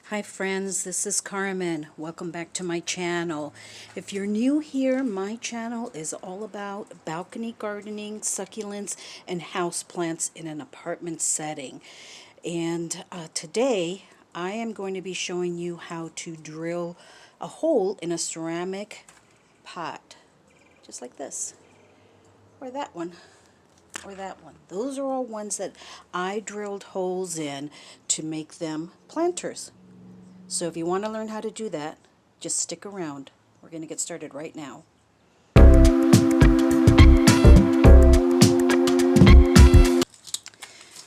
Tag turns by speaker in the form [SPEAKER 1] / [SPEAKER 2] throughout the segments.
[SPEAKER 1] Hi friends, this is Carmen. Welcome back to my channel. If you're new here, my channel is all about balcony gardening, succulents, and houseplants in an apartment setting. And today I am going to be showing you how to drill a hole in a ceramic pot. Just like this. Or that one. Or that one. Those are all ones that I drilled holes in to make them planters. So if you want to learn how to do that, just stick around. We're going to get started right now.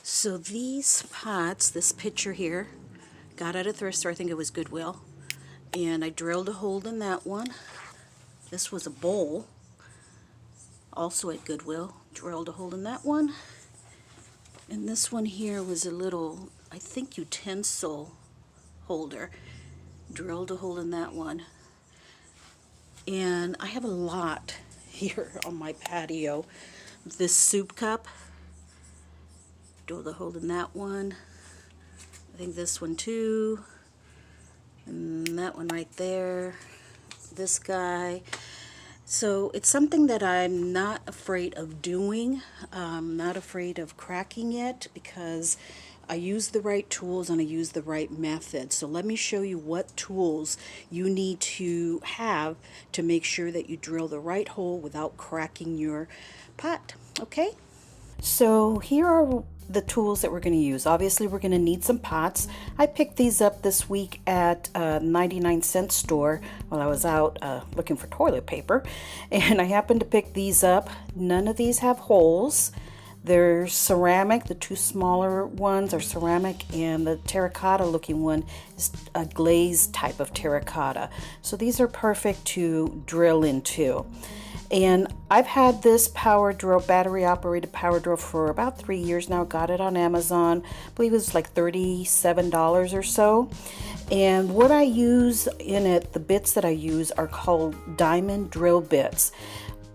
[SPEAKER 1] So these pots, this picture here, got at a thrift store. I think it was Goodwill. And I drilled a hole in that one. This was a bowl, also at Goodwill. Drilled a hole in that one. And this one here was a little, I think, utensil holder. Drilled a hole in that one. And I have a lot here on my patio. This soup cup, drilled a hole in that one. I think this one too, and that one right there, this guy. So it's something that I'm not afraid of doing. Not afraid of cracking it because I use the right tools and I use the right method. So let me show you what tools you need to have to make sure that you drill the right hole without cracking your pot. Okay? So here are the tools that we're going to use. Obviously we're going to need some pots. I picked these up this week at a 99-cent store while I was out looking for toilet paper, and I happened to pick these up. None of these have holes. They're ceramic. The two smaller ones are ceramic, and the terracotta looking one is a glazed type of terracotta. So these are perfect to drill into. And I've had this power drill, battery operated power drill, for about 3 years now. Got it on Amazon. I believe it was like $37 or so. And what I use in it, the bits that I use are called diamond drill bits.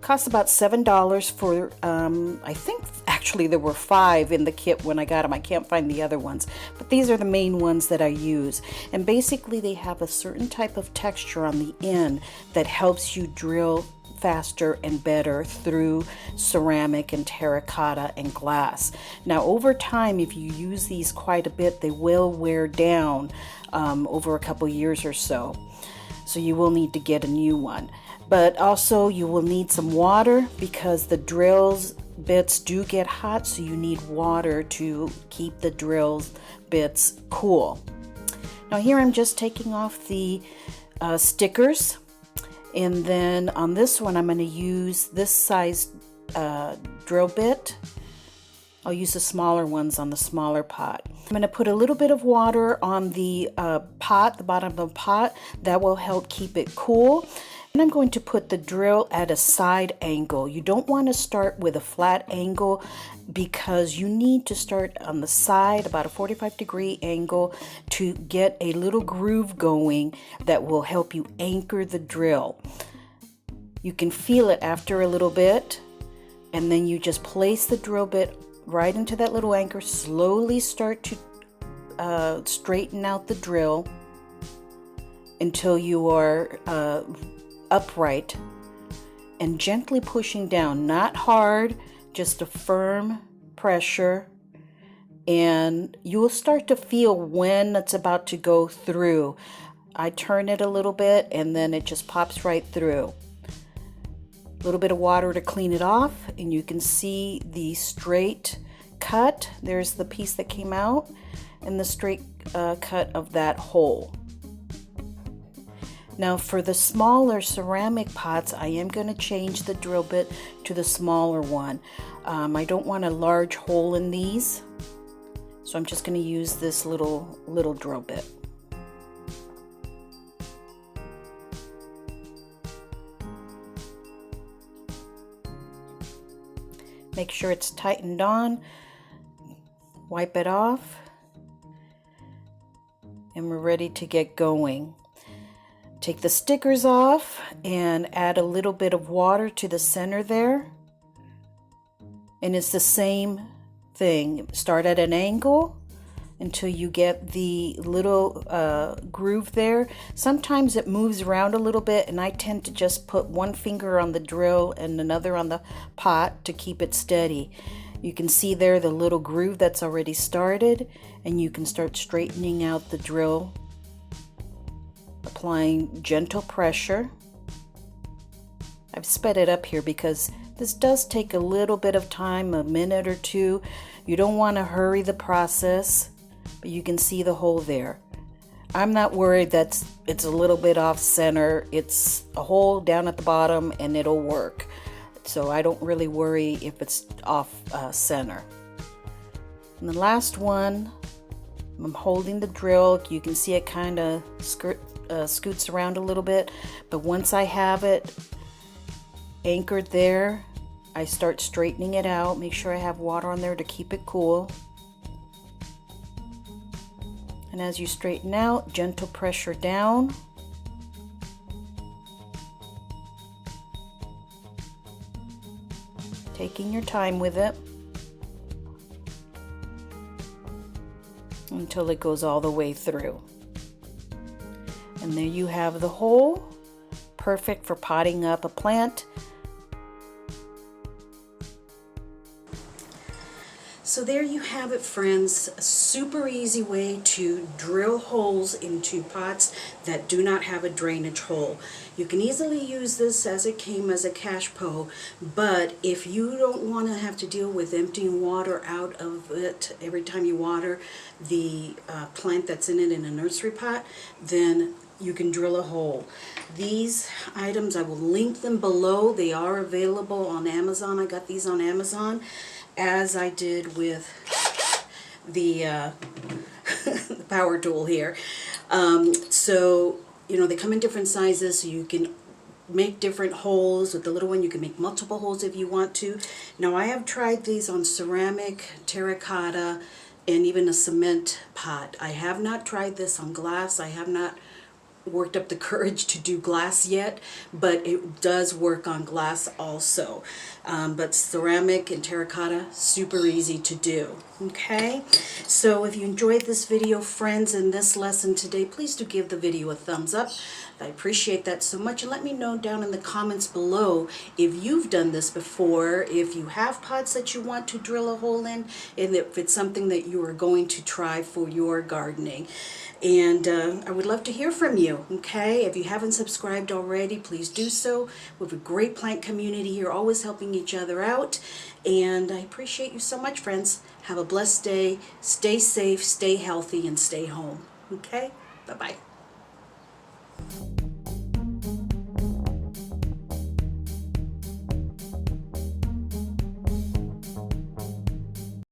[SPEAKER 1] Cost about $7 for, I think actually there were 5 in the kit when I got them. I can't find the other ones, but these are the main ones that I use. And basically they have a certain type of texture on the end that helps you drill faster and better through ceramic and terracotta and glass. Now over time, if you use these quite a bit, they will wear down over a couple years or so. So you will need to get a new one. But also you will need some water because the drills bits do get hot, so you need water to keep the drills bits cool. Now here I'm just taking off the stickers. And then on this one, I'm going to use this size drill bit. I'll use the smaller ones on the smaller pot. I'm going to put a little bit of water on the pot, the bottom of the pot. That will help keep it cool. And I'm going to put the drill at a side angle. You don't want to start with a flat angle because you need to start on the side, about a 45-degree angle, to get a little groove going that will help you anchor the drill. You can feel it after a little bit, and then you just place the drill bit right into that little anchor. Slowly start to straighten out the drill until you are upright, and gently pushing down, not hard, just a firm pressure, and you will start to feel when it's about to go through. I turn it a little bit and then it just pops right through. A little bit of water to clean it off, and you can see the straight cut. There's the piece that came out, and the straight cut of that hole. Now for the smaller ceramic pots, I am going to change the drill bit to the smaller one. I don't want a large hole in these, so I'm just going to use this little drill bit. Make sure it's tightened on, wipe it off, and we're ready to get going. Take the stickers off and add a little bit of water to the center there. And it's the same thing. Start at an angle, until you get the little groove there. Sometimes it moves around a little bit, and I tend to just put one finger on the drill and another on the pot to keep it steady. You can see there the little groove that's already started, and you can start straightening out the drill, applying gentle pressure. I've sped it up here because this does take a little bit of time, a minute or two. You don't want to hurry the process, but you can see the hole there. I'm not worried that it's a little bit off center. It's a hole down at the bottom and it'll work. So I don't really worry if it's off center. And the last one, I'm holding the drill. You can see it kind of scoots around a little bit, but once I have it anchored there, I start straightening it out. Make sure I have water on there to keep it cool. And as you straighten out, gentle pressure down. Taking your time with it until it goes all the way through. And there you have the hole, perfect for potting up a plant. So there you have it, friends. A super easy way to drill holes into pots that do not have a drainage hole. You can easily use this as it came as a cache pot, but if you don't want to have to deal with emptying water out of it every time you water the plant that's in it in a nursery pot, then you can drill a hole. These items, I will link them below. They are available on Amazon. I got these on Amazon, as I did with the power tool here. So, you know, they come in different sizes, so you can make different holes. With the little one, you can make multiple holes if you want to. Now, I have tried these on ceramic, terracotta, and even a cement pot. I have not tried this on glass. I have not worked up the courage to do glass yet, but it does work on glass also. But ceramic and terracotta, super easy to do. Okay, so if you enjoyed this video, friends, and this lesson today, please do give the video a thumbs up. I appreciate that so much, and let me know down in the comments below if you've done this before, if you have pots that you want to drill a hole in, and if it's something that you are going to try for your gardening. And I would love to hear from you, okay? If you haven't subscribed already, please do so. We have a great plant community here, always helping each other out. And I appreciate you so much, friends. Have a blessed day. Stay safe, stay healthy, and stay home, okay? Bye-bye.